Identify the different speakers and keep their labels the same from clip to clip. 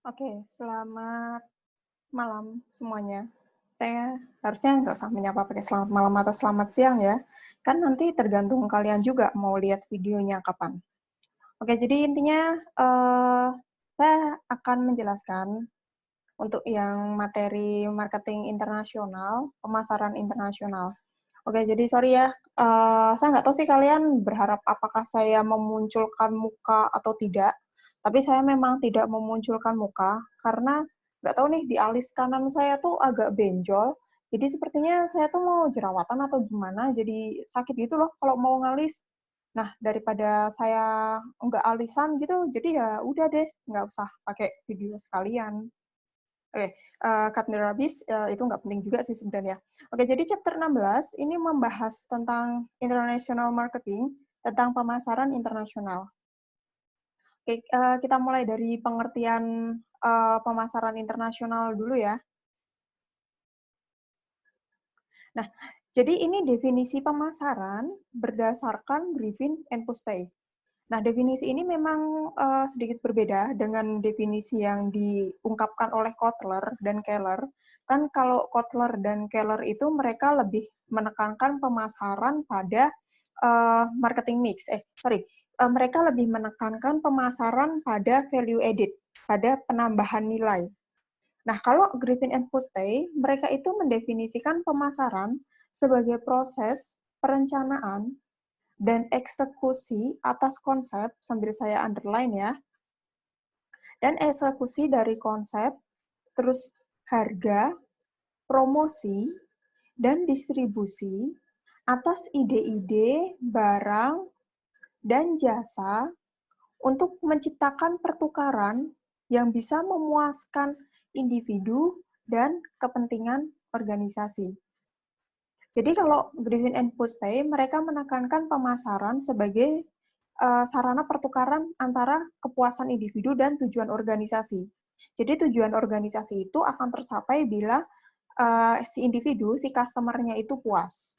Speaker 1: Oke, selamat malam semuanya. Saya harusnya nggak usah menyapa pakai selamat malam atau selamat siang ya. Kan nanti tergantung kalian juga mau lihat videonya kapan. Oke, jadi intinya saya akan menjelaskan untuk yang materi marketing internasional, pemasaran internasional. Oke, jadi sorry ya, saya nggak tahu sih kalian berharap apakah saya memunculkan muka atau tidak, tapi saya memang tidak memunculkan muka, karena nggak tahu nih, di alis kanan saya tuh agak benjol, jadi sepertinya saya tuh mau jerawatan atau gimana, jadi sakit gitu loh kalau mau ngalis. Nah, daripada saya nggak alisan gitu, jadi ya udah deh, nggak usah pakai video sekalian. Oke, cut the rubbish, itu nggak penting juga sih sebenarnya. Oke, jadi chapter 16 ini membahas tentang international marketing, tentang pemasaran internasional. Oke, kita mulai dari pengertian pemasaran internasional dulu ya. Nah, jadi ini definisi pemasaran berdasarkan Griffin and Pustay. Nah, definisi ini memang sedikit berbeda dengan definisi yang diungkapkan oleh Kotler dan Keller. Kan kalau Kotler dan Keller itu mereka lebih menekankan pemasaran pada marketing mix. Mereka lebih menekankan pemasaran pada value added, pada penambahan nilai. Nah, kalau Griffin and Pustay, mereka itu mendefinisikan pemasaran sebagai proses perencanaan dan eksekusi atas konsep, sambil saya underline ya, dan eksekusi dari konsep, terus harga, promosi, dan distribusi atas ide-ide, barang, dan jasa untuk menciptakan pertukaran yang bisa memuaskan individu dan kepentingan organisasi. Jadi kalau Griffin and Pustay, mereka menekankan pemasaran sebagai sarana pertukaran antara kepuasan individu dan tujuan organisasi. Jadi tujuan organisasi itu akan tercapai bila si individu, si customer-nya itu puas.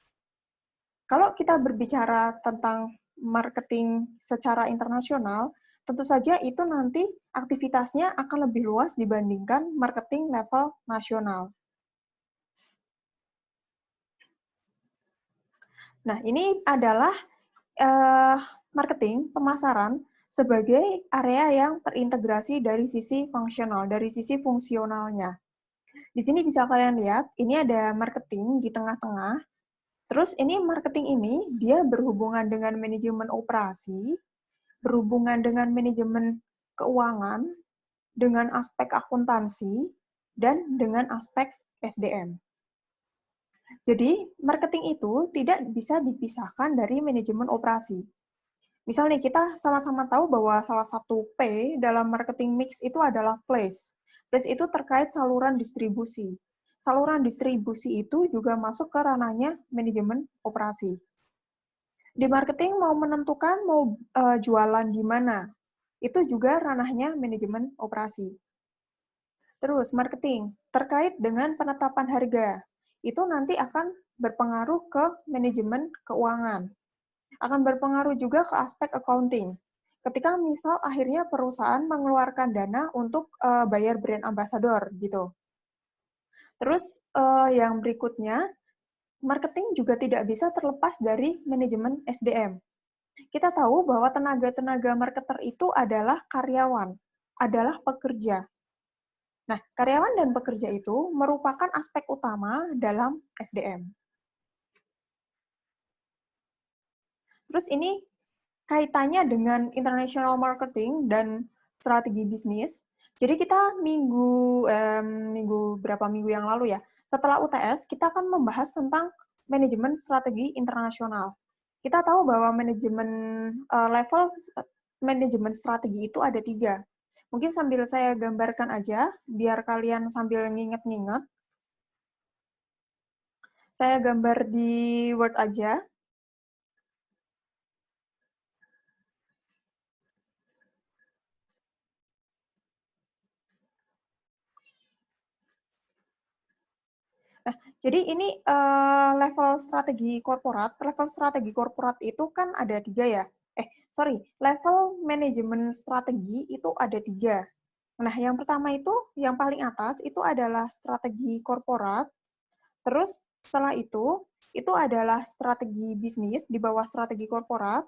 Speaker 1: Kalau kita berbicara tentang marketing secara internasional, tentu saja itu nanti aktivitasnya akan lebih luas dibandingkan marketing level nasional. Nah, ini adalah marketing, pemasaran, sebagai area yang terintegrasi dari sisi fungsional, dari sisi fungsionalnya. Di sini bisa kalian lihat, ini ada marketing di tengah-tengah. Terus ini marketing ini, dia berhubungan dengan manajemen operasi, berhubungan dengan manajemen keuangan, dengan aspek akuntansi, dan dengan aspek SDM. Jadi, marketing itu tidak bisa dipisahkan dari manajemen operasi. Misalnya kita sama-sama tahu bahwa salah satu P dalam marketing mix itu adalah place. Place itu terkait saluran distribusi. Saluran distribusi itu juga masuk ke ranahnya manajemen operasi. Di marketing mau menentukan mau jualan di mana, itu juga ranahnya manajemen operasi. Terus marketing terkait dengan penetapan harga, itu nanti akan berpengaruh ke manajemen keuangan. Akan berpengaruh juga ke aspek accounting. Ketika misal akhirnya perusahaan mengeluarkan dana untuk bayar brand ambassador gitu. Terus yang berikutnya, marketing juga tidak bisa terlepas dari manajemen SDM. Kita tahu bahwa tenaga-tenaga marketer itu adalah karyawan, adalah pekerja. Nah, karyawan dan pekerja itu merupakan aspek utama dalam SDM. Terus ini kaitannya dengan international marketing dan strategi bisnis. Jadi kita berapa minggu yang lalu ya, setelah UTS kita akan membahas tentang manajemen strategi internasional. Kita tahu bahwa level manajemen strategi itu ada 3. Mungkin sambil saya gambarkan aja, biar kalian sambil nginget-nginget. Saya gambar di Word aja. Nah, jadi ini level strategi korporat. Level strategi korporat itu kan ada 3 ya. Level manajemen strategi itu ada 3. Nah, yang pertama itu, yang paling atas itu adalah strategi korporat. Terus setelah itu adalah strategi bisnis di bawah strategi korporat.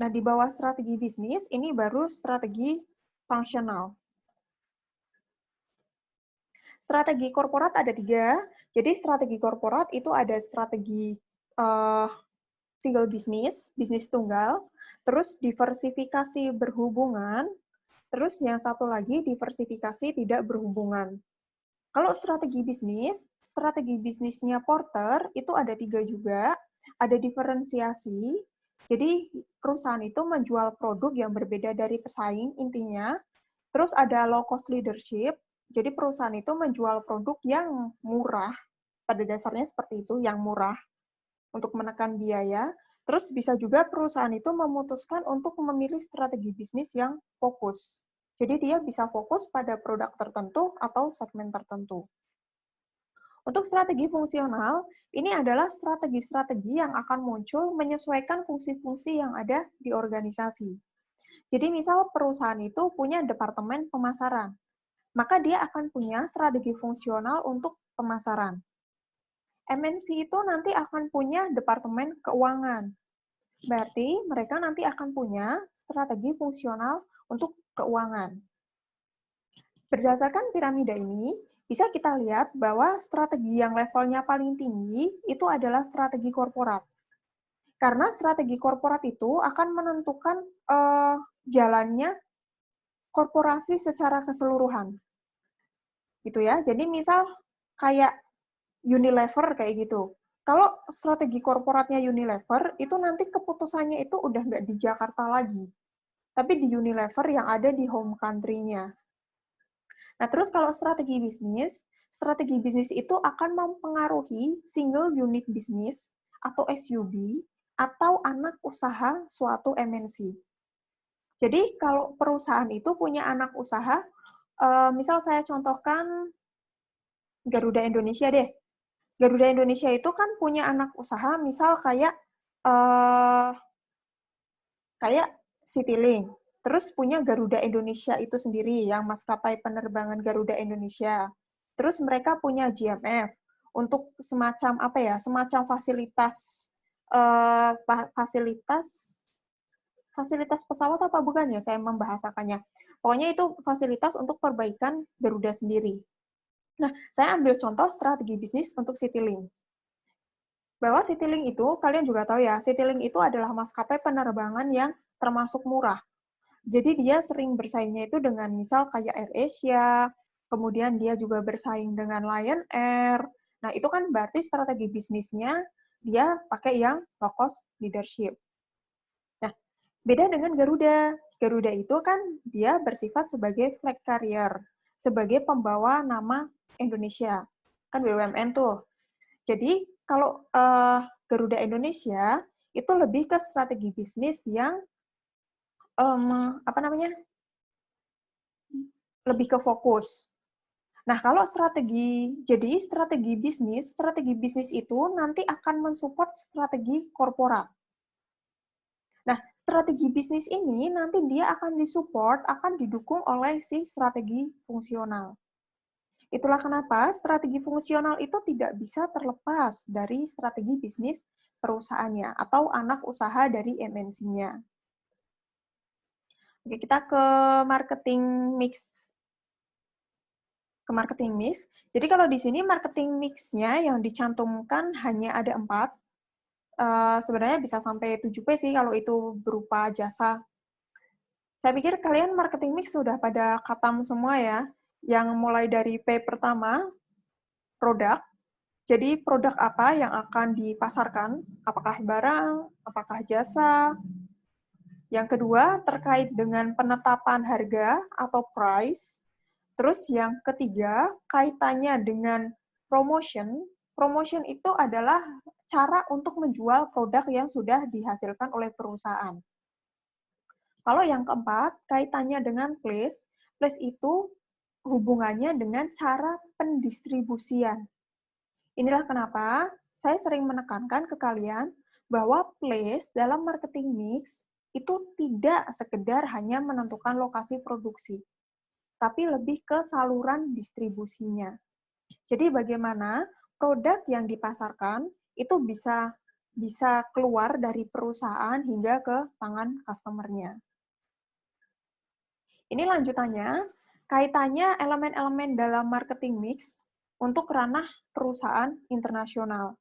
Speaker 1: Nah, di bawah strategi bisnis, ini baru strategi fungsional. Strategi korporat ada 3. Jadi strategi korporat itu ada strategi single bisnis, bisnis tunggal, terus diversifikasi berhubungan, terus yang satu lagi diversifikasi tidak berhubungan. Kalau strategi bisnisnya Porter itu ada 3 juga, ada diferensiasi, jadi perusahaan itu menjual produk yang berbeda dari pesaing intinya, terus ada low cost leadership, jadi perusahaan itu menjual produk yang murah, pada dasarnya seperti itu, yang murah untuk menekan biaya. Terus bisa juga perusahaan itu memutuskan untuk memilih strategi bisnis yang fokus. Jadi dia bisa fokus pada produk tertentu atau segmen tertentu. Untuk strategi fungsional, ini adalah strategi-strategi yang akan muncul menyesuaikan fungsi-fungsi yang ada di organisasi. Jadi misal perusahaan itu punya departemen pemasaran, maka dia akan punya strategi fungsional untuk pemasaran. MNC itu nanti akan punya departemen keuangan. Berarti mereka nanti akan punya strategi fungsional untuk keuangan. Berdasarkan piramida ini, bisa kita lihat bahwa strategi yang levelnya paling tinggi itu adalah strategi korporat. Karena strategi korporat itu akan menentukan jalannya korporasi secara keseluruhan. Gitu ya. Jadi misal kayak Unilever kayak gitu. Kalau strategi korporatnya Unilever, itu nanti keputusannya itu udah nggak di Jakarta lagi, tapi di Unilever yang ada di home country-nya. Nah, terus kalau strategi bisnis itu akan mempengaruhi single unit bisnis atau SUB atau anak usaha suatu MNC. Jadi kalau perusahaan itu punya anak usaha, misal saya contohkan Garuda Indonesia deh. Garuda Indonesia itu kan punya anak usaha, misal kayak Citylink. Terus punya Garuda Indonesia itu sendiri, yang maskapai penerbangan Garuda Indonesia. Terus mereka punya GMF untuk semacam apa ya, semacam fasilitas fasilitas pesawat apa bukan ya, saya membahasakannya. Pokoknya itu fasilitas untuk perbaikan Garuda sendiri. Nah, saya ambil contoh strategi bisnis untuk Citylink. Bahwa Citylink itu, kalian juga tahu ya, Citylink itu adalah maskapai penerbangan yang termasuk murah. Jadi dia sering bersaingnya itu dengan misal kayak AirAsia, kemudian dia juga bersaing dengan Lion Air. Nah, itu kan berarti strategi bisnisnya dia pakai yang low cost leadership. Nah, beda dengan Garuda. Garuda itu kan dia bersifat sebagai flag carrier, sebagai pembawa nama Indonesia. Kan BUMN tuh. Jadi, kalau Garuda Indonesia itu lebih ke strategi bisnis yang lebih ke fokus. Nah, kalau strategi bisnis itu nanti akan mensupport strategi korporat. Nah, strategi bisnis ini nanti dia akan disupport, akan didukung oleh si strategi fungsional. Itulah kenapa strategi fungsional itu tidak bisa terlepas dari strategi bisnis perusahaannya atau anak usaha dari MNC-nya. Oke, kita ke marketing mix. Jadi kalau di sini marketing mix-nya yang dicantumkan hanya ada 4. Sebenarnya bisa sampai 7P sih kalau itu berupa jasa. Saya pikir kalian marketing mix sudah pada khatam semua ya. Yang mulai dari P pertama, produk. Jadi produk apa yang akan dipasarkan? Apakah barang, apakah jasa? Yang kedua, terkait dengan penetapan harga atau price. Terus yang ketiga, kaitannya dengan promotion. Promotion itu adalah cara untuk menjual produk yang sudah dihasilkan oleh perusahaan. Kalau yang keempat, kaitannya dengan place. Place itu hubungannya dengan cara pendistribusian. Inilah kenapa saya sering menekankan ke kalian bahwa place dalam marketing mix itu tidak sekedar hanya menentukan lokasi produksi, tapi lebih ke saluran distribusinya. Jadi bagaimana produk yang dipasarkan itu bisa keluar dari perusahaan hingga ke tangan customer-nya. Ini lanjutannya, kaitannya elemen-elemen dalam marketing mix untuk ranah perusahaan internasional.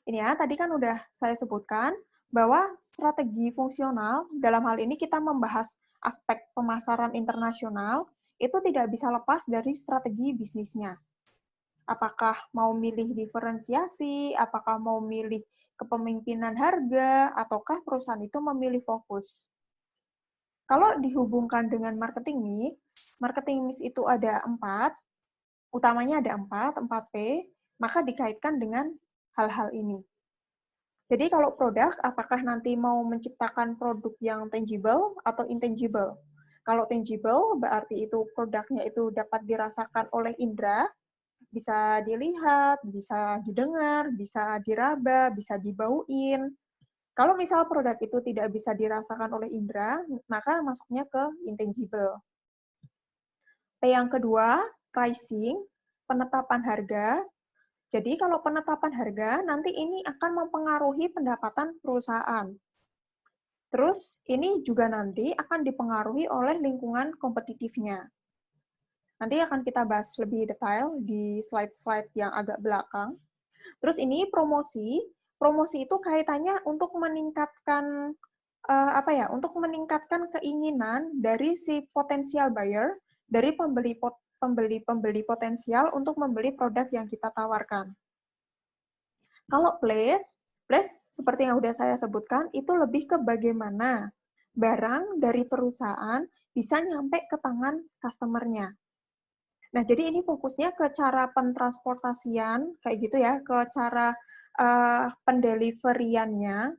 Speaker 1: Ini ya, tadi kan udah saya sebutkan bahwa strategi fungsional, dalam hal ini kita membahas aspek pemasaran internasional, itu tidak bisa lepas dari strategi bisnisnya. Apakah mau milih diferensiasi, apakah mau milih kepemimpinan harga, ataukah perusahaan itu memilih fokus. Kalau dihubungkan dengan marketing mix itu ada 4, utamanya ada 4P, maka dikaitkan dengan hal-hal ini. Jadi kalau produk, apakah nanti mau menciptakan produk yang tangible atau intangible? Kalau tangible, berarti itu produknya itu dapat dirasakan oleh indera, bisa dilihat, bisa didengar, bisa diraba, bisa dibauin. Kalau misal produk itu tidak bisa dirasakan oleh indera, maka masuknya ke intangible. P yang kedua, pricing, penetapan harga. Jadi kalau penetapan harga, nanti ini akan mempengaruhi pendapatan perusahaan. Terus ini juga nanti akan dipengaruhi oleh lingkungan kompetitifnya. Nanti akan kita bahas lebih detail di slide-slide yang agak belakang. Terus ini promosi itu kaitannya untuk meningkatkan untuk meningkatkan keinginan dari si potensial buyer, dari pembeli potensial untuk membeli produk yang kita tawarkan. Kalau place seperti yang sudah saya sebutkan, itu lebih ke bagaimana barang dari perusahaan bisa nyampe ke tangan customer-nya. Nah, jadi ini fokusnya ke cara pentransportasian, kayak gitu ya, ke cara pendeliveriannya.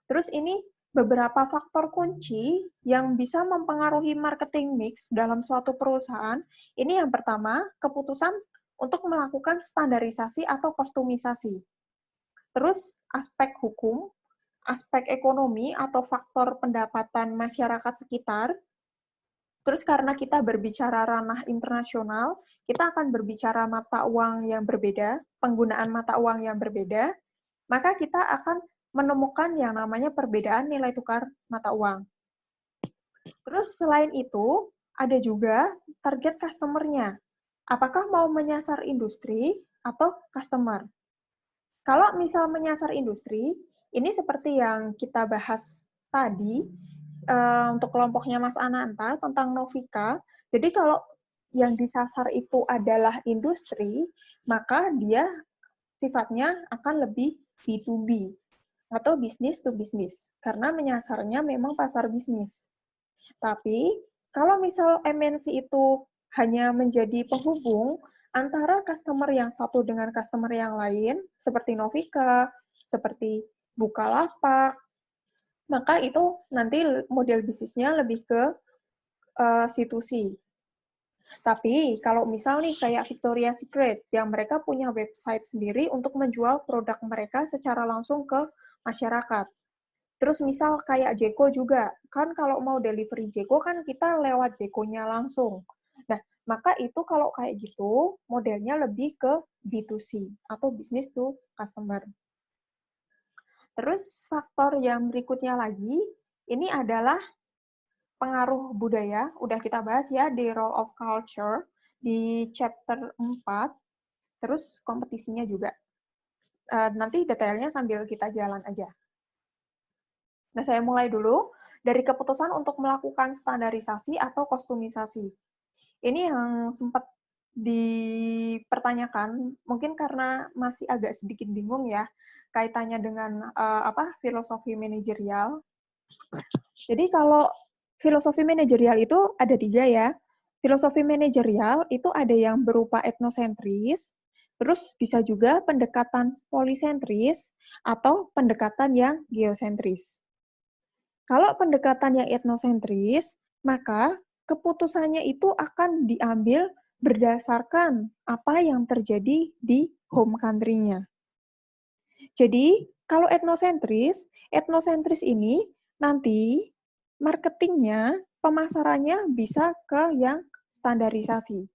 Speaker 1: Terus ini beberapa faktor kunci yang bisa mempengaruhi marketing mix dalam suatu perusahaan. Ini yang pertama, keputusan untuk melakukan standarisasi atau kostumisasi. Terus aspek hukum, aspek ekonomi atau faktor pendapatan masyarakat sekitar. Terus karena kita berbicara ranah internasional, kita akan berbicara mata uang yang berbeda, penggunaan mata uang yang berbeda, maka kita akan menemukan yang namanya perbedaan nilai tukar mata uang. Terus selain itu, ada juga target customer-nya. Apakah mau menyasar industri atau customer? Kalau misal menyasar industri, ini seperti yang kita bahas tadi, untuk kelompoknya Mas Ananta tentang Novika. Jadi kalau yang disasar itu adalah industri, maka dia sifatnya akan lebih B2B atau business to business, karena menyasarnya memang pasar bisnis. Tapi kalau misal MNC itu hanya menjadi penghubung antara customer yang satu dengan customer yang lain, seperti Novika, seperti Bukalapak, maka itu nanti model bisnisnya lebih ke C2C. Tapi kalau misal nih kayak Victoria's Secret, yang mereka punya website sendiri untuk menjual produk mereka secara langsung ke masyarakat. Terus misal kayak Jeko juga, kan kalau mau delivery Jeko kan kita lewat Jekonya langsung. Nah, maka itu kalau kayak gitu, modelnya lebih ke B2C, atau business to customer. Terus faktor yang berikutnya lagi, ini adalah pengaruh budaya. Udah kita bahas ya, the role of culture di chapter 4. Terus kompetisinya juga. Nanti detailnya sambil kita jalan aja. Nah, saya mulai dulu dari keputusan untuk melakukan standarisasi atau kostumisasi. Ini yang sempat dipertanyakan, mungkin karena masih agak sedikit bingung ya, kaitannya dengan filosofi manajerial. Jadi kalau filosofi manajerial itu ada 3 ya. Filosofi manajerial itu ada yang berupa etnosentris, terus bisa juga pendekatan polisentris, atau pendekatan yang geosentris. Kalau pendekatan yang etnosentris, maka keputusannya itu akan diambil berdasarkan apa yang terjadi di home country-nya. Jadi, kalau etnosentris ini nanti marketingnya, pemasarannya bisa ke yang standarisasi.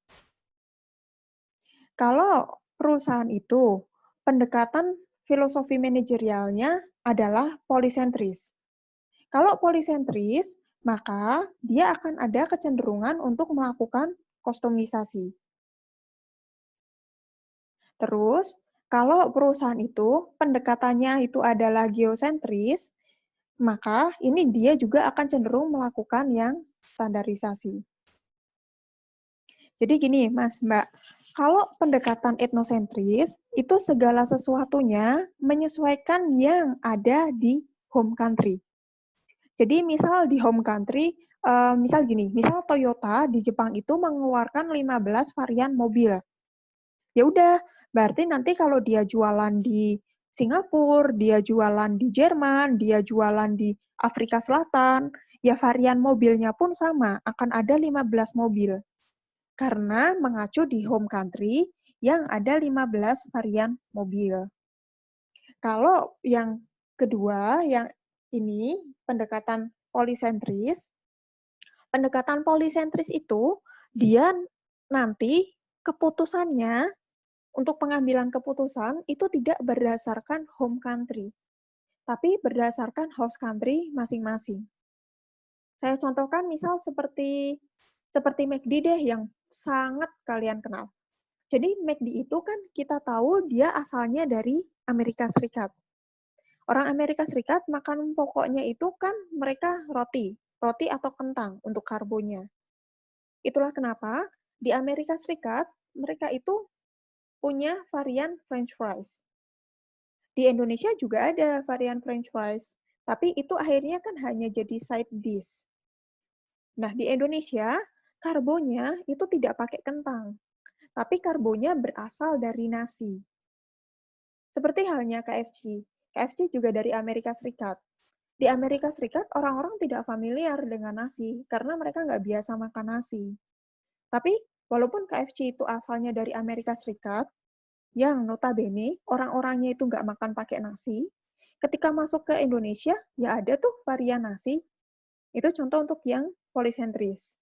Speaker 1: Kalau perusahaan itu, pendekatan filosofi manajerialnya adalah polisentris. Kalau polisentris, maka dia akan ada kecenderungan untuk melakukan kustomisasi. Terus, kalau perusahaan itu pendekatannya itu adalah geosentris, maka ini dia juga akan cenderung melakukan yang standarisasi. Jadi gini, Mas, Mbak, kalau pendekatan etnosentris, itu segala sesuatunya menyesuaikan yang ada di home country. Jadi misal di home country, misal gini, misal Toyota di Jepang itu mengeluarkan 15 varian mobil. Ya udah, berarti nanti kalau dia jualan di Singapura, dia jualan di Jerman, dia jualan di Afrika Selatan, ya varian mobilnya pun sama, akan ada 15 mobil. Karena mengacu di home country yang ada 15 varian mobil. Kalau yang kedua, yang ini pendekatan polisentris, itu dia nanti keputusannya untuk pengambilan keputusan itu tidak berdasarkan home country, tapi berdasarkan host country masing-masing. Saya contohkan misal seperti McD deh yang sangat kalian kenal. Jadi McD itu kan kita tahu dia asalnya dari Amerika Serikat. Orang Amerika Serikat makan pokoknya itu kan mereka roti atau kentang untuk karbonya. Itulah kenapa di Amerika Serikat mereka itu punya varian French fries. Di Indonesia juga ada varian French fries, tapi itu akhirnya kan hanya jadi side dish. Nah, di Indonesia karbonya itu tidak pakai kentang, tapi karbonya berasal dari nasi. Seperti halnya KFC. KFC juga dari Amerika Serikat. Di Amerika Serikat, orang-orang tidak familiar dengan nasi, karena mereka nggak biasa makan nasi. Tapi, walaupun KFC itu asalnya dari Amerika Serikat, yang notabene orang-orangnya itu nggak makan pakai nasi, ketika masuk ke Indonesia, ya ada tuh varian nasi. Itu contoh untuk yang polisentris.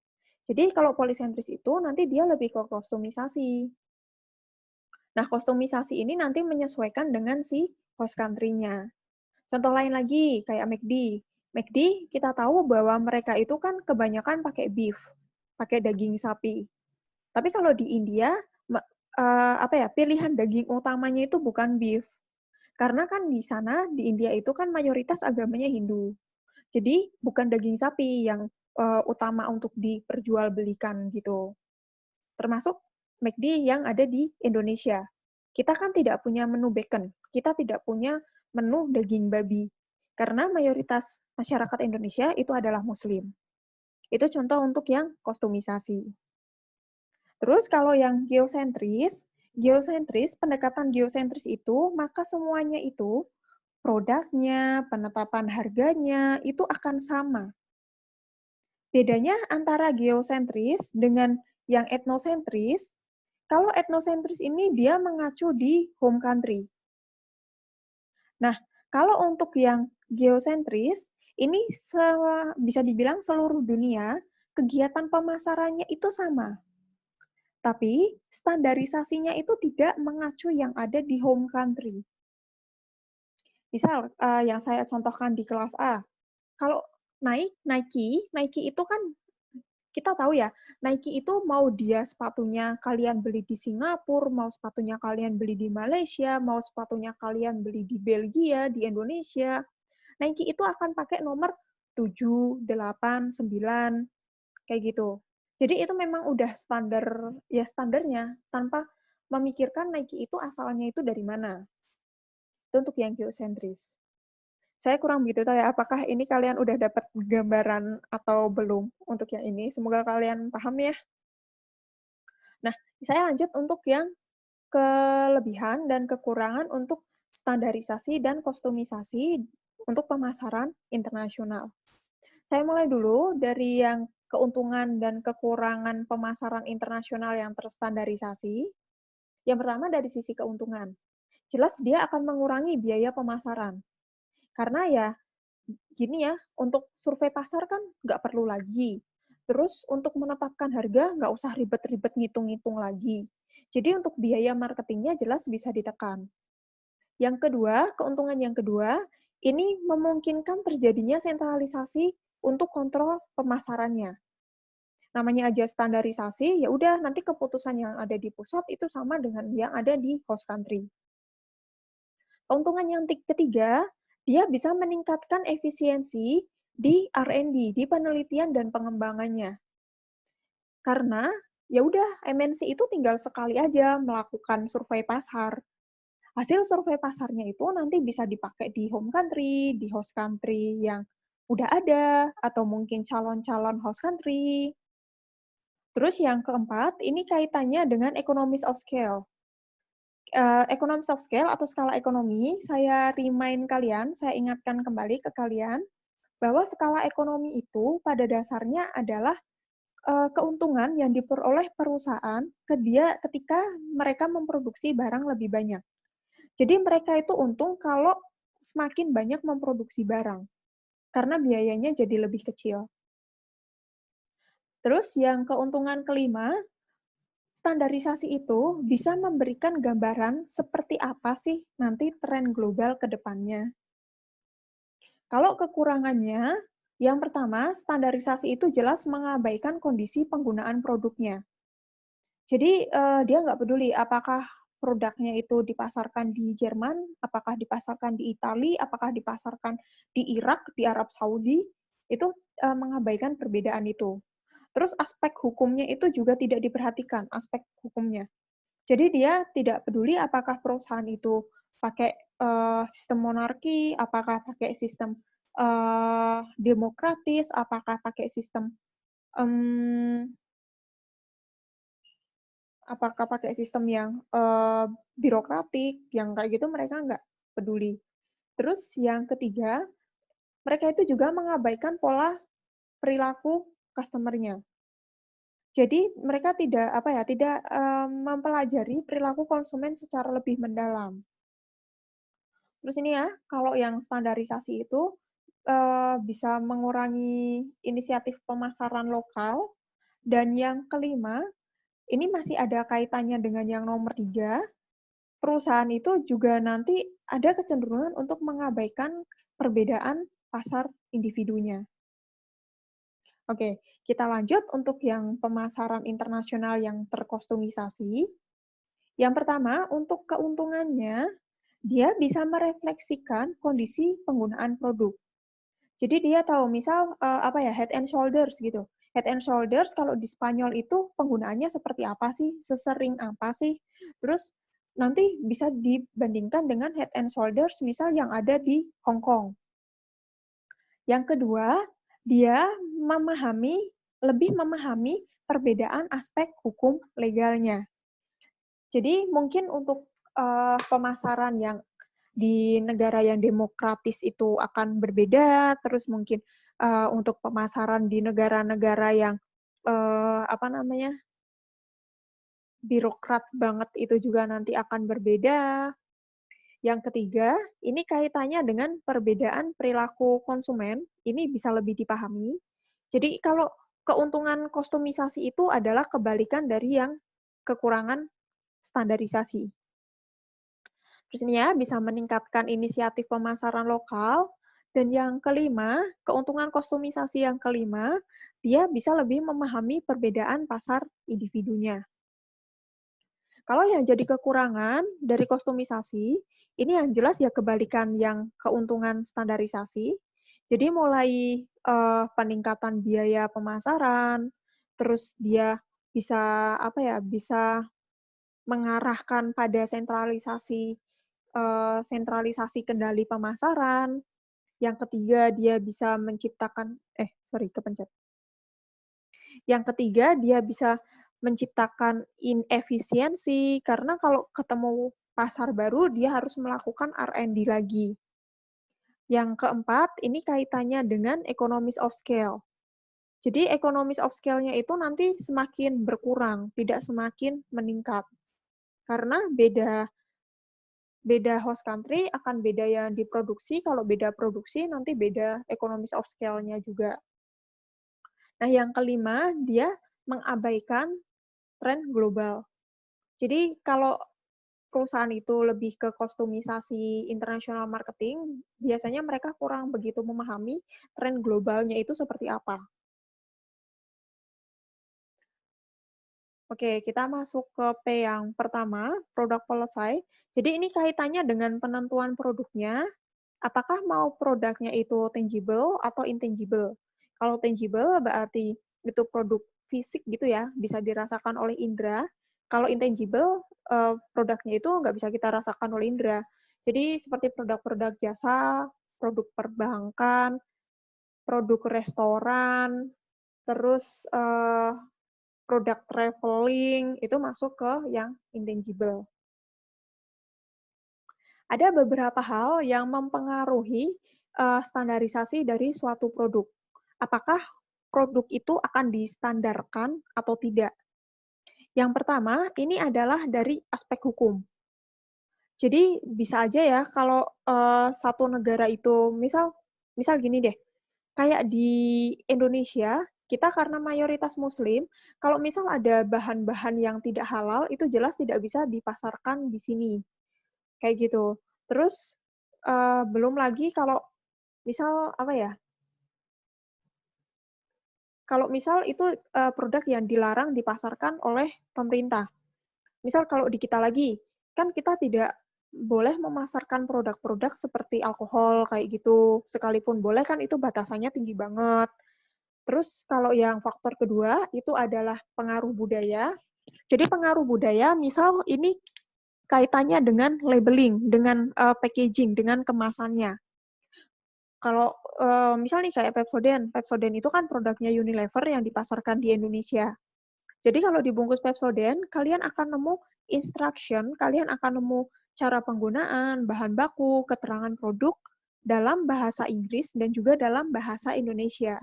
Speaker 1: Jadi kalau polisentris itu nanti dia lebih ke kostumisasi. Nah, kostumisasi ini nanti menyesuaikan dengan si host country-nya. Contoh lain lagi, kayak McD. McD, kita tahu bahwa mereka itu kan kebanyakan pakai beef, pakai daging sapi. Tapi kalau di India, pilihan daging utamanya itu bukan beef. Karena kan di sana, di India itu kan mayoritas agamanya Hindu. Jadi bukan daging sapi yang utama untuk diperjualbelikan gitu. Termasuk McD yang ada di Indonesia. Kita kan tidak punya menu bacon, kita tidak punya menu daging babi. Karena mayoritas masyarakat Indonesia itu adalah Muslim. Itu contoh untuk yang kostumisasi. Terus kalau yang pendekatan geosentris itu, maka semuanya itu, produknya, penetapan harganya, itu akan sama. Bedanya antara geosentris dengan yang etnosentris, kalau etnosentris ini dia mengacu di home country. Nah, kalau untuk yang geosentris, ini bisa dibilang seluruh dunia, kegiatan pemasarannya itu sama. Tapi standarisasinya itu tidak mengacu yang ada di home country. Misal yang saya contohkan di kelas A, kalau Nike itu kan kita tahu ya, Nike itu mau dia sepatunya kalian beli di Singapura, mau sepatunya kalian beli di Malaysia, mau sepatunya kalian beli di Belgia, di Indonesia, Nike itu akan pakai nomor 7, 8, 9, kayak gitu. Jadi itu memang udah standarnya, tanpa memikirkan Nike itu asalnya itu dari mana. Itu untuk yang geosentris. Saya kurang begitu tahu ya, apakah ini kalian udah dapat gambaran atau belum untuk yang ini. Semoga kalian paham ya. Nah, saya lanjut untuk yang kelebihan dan kekurangan untuk standarisasi dan kostumisasi untuk pemasaran internasional. Saya mulai dulu dari yang keuntungan dan kekurangan pemasaran internasional yang terstandarisasi. Yang pertama dari sisi keuntungan. Jelas dia akan mengurangi biaya pemasaran. Karena ya gini ya, untuk survei pasar kan nggak perlu lagi. Terus untuk menetapkan harga nggak usah ribet-ribet ngitung-ngitung lagi. Jadi untuk biaya marketingnya jelas bisa ditekan. Yang kedua, keuntungan yang kedua, ini memungkinkan terjadinya sentralisasi untuk kontrol pemasarannya. Namanya aja standarisasi, ya udah nanti keputusan yang ada di pusat itu sama dengan yang ada di host country. Keuntungan yang ketiga, dia bisa meningkatkan efisiensi di R&D, di penelitian dan pengembangannya. Karena ya udah MNC itu tinggal sekali aja melakukan survei pasar. Hasil survei pasarnya itu nanti bisa dipakai di home country, di host country yang udah ada, atau mungkin calon-calon host country. Terus yang keempat, ini kaitannya dengan economies of scale. Economies of scale atau skala ekonomi, saya remind kalian, saya ingatkan kembali ke kalian, bahwa skala ekonomi itu pada dasarnya adalah keuntungan yang diperoleh perusahaan ketika mereka memproduksi barang lebih banyak. Jadi mereka itu untung kalau semakin banyak memproduksi barang, karena biayanya jadi lebih kecil. Terus yang keuntungan kelima, standarisasi itu bisa memberikan gambaran seperti apa sih nanti tren global ke depannya. Kalau kekurangannya, yang pertama, standarisasi itu jelas mengabaikan kondisi penggunaan produknya. Jadi dia nggak peduli apakah produknya itu dipasarkan di Jerman, apakah dipasarkan di Italia, apakah dipasarkan di Irak, di Arab Saudi, itu mengabaikan perbedaan itu. Terus aspek hukumnya itu juga tidak diperhatikan, aspek hukumnya. Jadi dia tidak peduli apakah perusahaan itu pakai sistem monarki, apakah pakai sistem demokratis, apakah pakai sistem apakah pakai sistem yang birokratik, yang kayak gitu mereka nggak peduli. Terus yang ketiga, mereka itu juga mengabaikan pola perilaku customer-nya. Jadi mereka tidak mempelajari perilaku konsumen secara lebih mendalam. Terus ini ya, kalau yang standarisasi itu bisa mengurangi inisiatif pemasaran lokal. Dan yang kelima, ini masih ada kaitannya dengan yang nomor 3, perusahaan itu juga nanti ada kecenderungan untuk mengabaikan perbedaan pasar individunya. Oke, kita lanjut untuk yang pemasaran internasional yang terkustomisasi. Yang pertama, untuk keuntungannya, dia bisa merefleksikan kondisi penggunaan produk. Jadi dia tahu, misal head and shoulders gitu. Head and shoulders kalau di Spanyol itu penggunaannya seperti apa sih? Sesering apa sih? Terus nanti bisa dibandingkan dengan head and shoulders misal yang ada di Hong Kong. Yang kedua, dia lebih memahami perbedaan aspek hukum legalnya. Jadi mungkin untuk pemasaran yang di negara yang demokratis itu akan berbeda, terus mungkin untuk pemasaran di negara-negara yang birokrat banget itu juga nanti akan berbeda. Yang ketiga, ini kaitannya dengan perbedaan perilaku konsumen, ini bisa lebih dipahami. Jadi kalau keuntungan kustomisasi itu adalah kebalikan dari yang kekurangan standarisasi. Terus ini ya, bisa meningkatkan inisiatif pemasaran lokal. Dan yang kelima, keuntungan kustomisasi yang kelima, dia bisa lebih memahami perbedaan pasar individunya. Kalau yang jadi kekurangan dari kustomisasi, ini yang jelas ya kebalikan yang keuntungan standarisasi. Jadi mulai peningkatan biaya pemasaran, terus dia bisa mengarahkan pada sentralisasi kendali pemasaran. Yang ketiga, dia bisa menciptakan Yang ketiga, dia bisa menciptakan inefisiensi karena kalau ketemu pasar baru dia harus melakukan R&D lagi. Yang keempat, ini kaitannya dengan economies of scale. Jadi economies of scale-nya itu nanti semakin berkurang, tidak semakin meningkat. Karena beda host country akan beda yang diproduksi, kalau beda produksi nanti beda economies of scale-nya juga. Nah, yang kelima, dia mengabaikan tren global. Jadi kalau perusahaan itu lebih ke kostumisasi international marketing, biasanya mereka kurang begitu memahami tren globalnya itu seperti apa. Oke, kita masuk ke P yang pertama, product policy. Jadi ini kaitannya dengan penentuan produknya, apakah mau produknya itu tangible atau intangible. Kalau tangible berarti itu produk fisik gitu ya, bisa dirasakan oleh indera. Kalau intangible, produknya itu nggak bisa kita rasakan oleh indera. Jadi seperti produk-produk jasa, produk perbankan, produk restoran, terus produk traveling, itu masuk ke yang intangible. Ada beberapa hal yang mempengaruhi standarisasi dari suatu produk. Apakah produk itu akan distandarkan atau tidak? Yang pertama, ini adalah dari aspek hukum. Jadi bisa aja ya kalau satu negara itu, misal gini deh, kayak di Indonesia, kita karena mayoritas Muslim, kalau misal ada bahan-bahan yang tidak halal, itu jelas tidak bisa dipasarkan di sini. Kayak gitu. Terus, belum lagi kalau misal, apa ya, kalau misal itu produk yang dilarang dipasarkan oleh pemerintah. Misal kalau di kita lagi, kan kita tidak boleh memasarkan produk-produk seperti alkohol kayak gitu. Sekalipun boleh kan itu batasannya tinggi banget. Terus kalau yang faktor kedua itu adalah pengaruh budaya. Jadi pengaruh budaya, misal ini kaitannya dengan labeling, dengan packaging, dengan kemasannya. Kalau misal nih kayak Pepsodent, Pepsodent itu kan produknya Unilever yang dipasarkan di Indonesia. Jadi kalau dibungkus Pepsodent, kalian akan nemu instruction, kalian akan nemu cara penggunaan, bahan baku, keterangan produk dalam bahasa Inggris dan juga dalam bahasa Indonesia.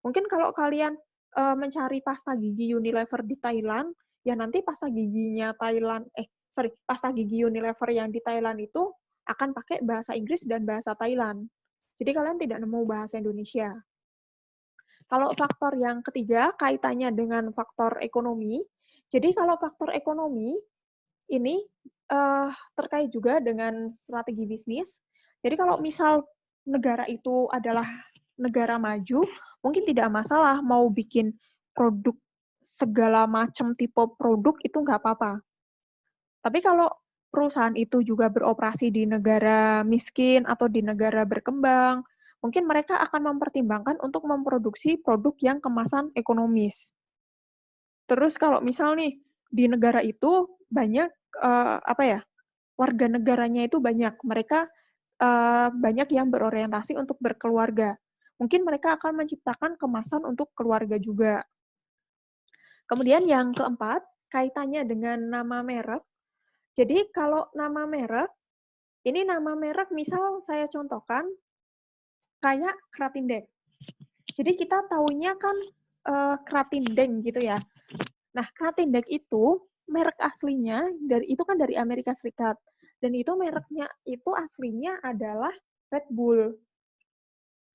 Speaker 1: Mungkin kalau kalian mencari pasta gigi Unilever di Thailand, ya nanti pasta giginya pasta gigi Unilever yang di Thailand itu akan pakai bahasa Inggris dan bahasa Thailand. Jadi kalian tidak nemu bahasa Indonesia. Kalau faktor yang ketiga, kaitannya dengan faktor ekonomi. Jadi kalau faktor ekonomi, ini terkait juga dengan strategi bisnis. Jadi kalau misal negara itu adalah negara maju, mungkin tidak masalah mau bikin produk segala macam tipe produk itu nggak apa-apa. Tapi kalau perusahaan itu juga beroperasi di negara miskin atau di negara berkembang, mungkin mereka akan mempertimbangkan untuk memproduksi produk yang kemasan ekonomis. Terus kalau misal nih di negara itu banyak warga negaranya itu banyak, mereka banyak yang berorientasi untuk berkeluarga. Mungkin mereka akan menciptakan kemasan untuk keluarga juga. Kemudian yang keempat, kaitannya dengan nama merek. Jadi kalau nama merek, ini nama merek misal saya contohkan kayak Kratindek. Jadi kita taunya kan Kratindeng gitu ya. Nah, Kratindek itu merek aslinya itu kan dari Amerika Serikat. Dan itu mereknya itu aslinya adalah Red Bull.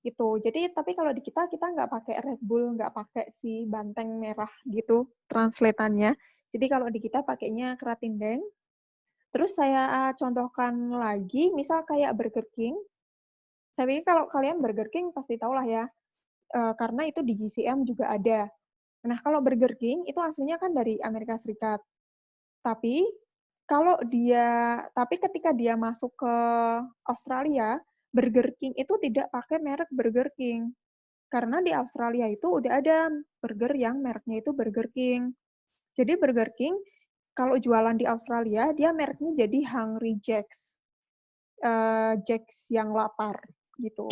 Speaker 1: Gitu. Jadi tapi kalau di kita nggak pakai Red Bull, nggak pakai si banteng merah gitu translatannya. Jadi kalau di kita pakainya Kratindeng. Terus saya contohkan lagi, misal kayak Burger King. Saya pikir kalau kalian Burger King pasti tahu lah ya, karena itu di GCM juga ada. Nah, kalau Burger King itu aslinya kan dari Amerika Serikat. Tapi tapi ketika dia masuk ke Australia, Burger King itu tidak pakai merek Burger King. Karena di Australia itu udah ada burger yang mereknya itu Burger King. Jadi Burger King kalau jualan di Australia, dia mereknya jadi Hungry Jacks. Jacks yang lapar gitu.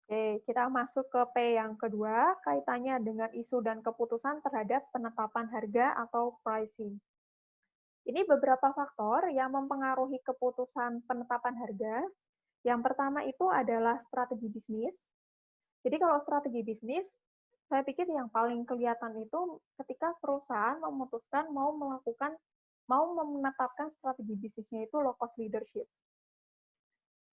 Speaker 1: Oke, kita masuk ke P yang kedua, kaitannya dengan isu dan keputusan terhadap penetapan harga atau pricing. Ini beberapa faktor yang mempengaruhi keputusan penetapan harga. Yang pertama itu adalah strategi bisnis. Jadi kalau strategi bisnis, Saya pikir yang paling kelihatan itu ketika perusahaan memutuskan mau menetapkan strategi bisnisnya itu low cost leadership.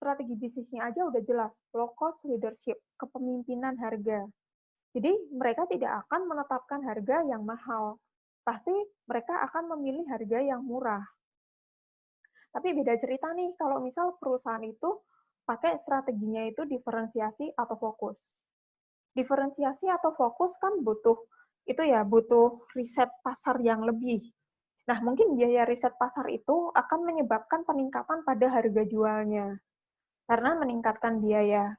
Speaker 1: Strategi bisnisnya aja udah jelas, low cost leadership, kepemimpinan harga. Jadi mereka tidak akan menetapkan harga yang mahal. Pasti mereka akan memilih harga yang murah. Tapi beda cerita nih kalau misal perusahaan itu pakai strateginya itu diferensiasi atau fokus. Diferensiasi atau fokus kan butuh riset pasar yang lebih. Nah, mungkin biaya riset pasar itu akan menyebabkan peningkatan pada harga jualnya karena meningkatkan biaya.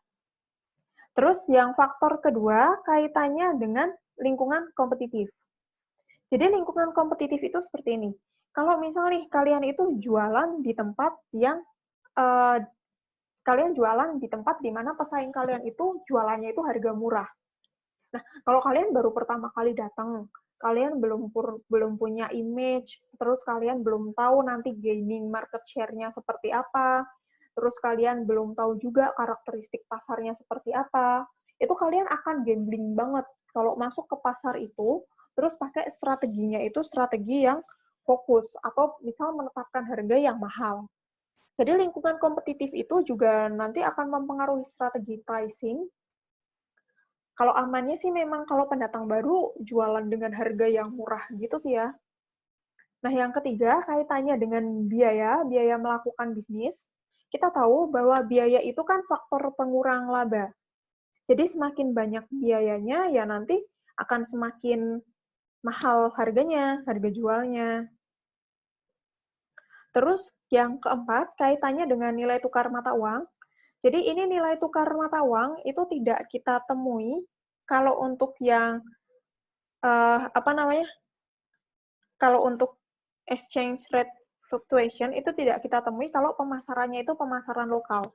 Speaker 1: Terus yang faktor kedua kaitannya dengan lingkungan kompetitif. Jadi lingkungan kompetitif itu seperti ini. Kalau misalnya nih kalian itu jualan di tempat yang kalian jualan di tempat di mana pesaing kalian itu jualannya itu harga murah. Nah, kalau kalian baru pertama kali datang, kalian belum punya image, terus kalian belum tahu nanti gaining market share-nya seperti apa, terus kalian belum tahu juga karakteristik pasarnya seperti apa, itu kalian akan gambling banget kalau masuk ke pasar itu, terus pakai strateginya itu strategi yang fokus, atau misal menetapkan harga yang mahal. Jadi lingkungan kompetitif itu juga nanti akan mempengaruhi strategi pricing. Kalau amannya sih memang kalau pendatang baru jualan dengan harga yang murah gitu sih ya. Nah, yang ketiga kaitannya dengan biaya melakukan bisnis. Kita tahu bahwa biaya itu kan faktor pengurang laba. Jadi semakin banyak biayanya, ya nanti akan semakin mahal harganya, harga jualnya. Terus yang keempat, kaitannya dengan nilai tukar mata uang. Jadi ini nilai tukar mata uang itu tidak kita temui kalau untuk yang kalau untuk exchange rate fluctuation itu tidak kita temui kalau pemasarannya itu pemasaran lokal.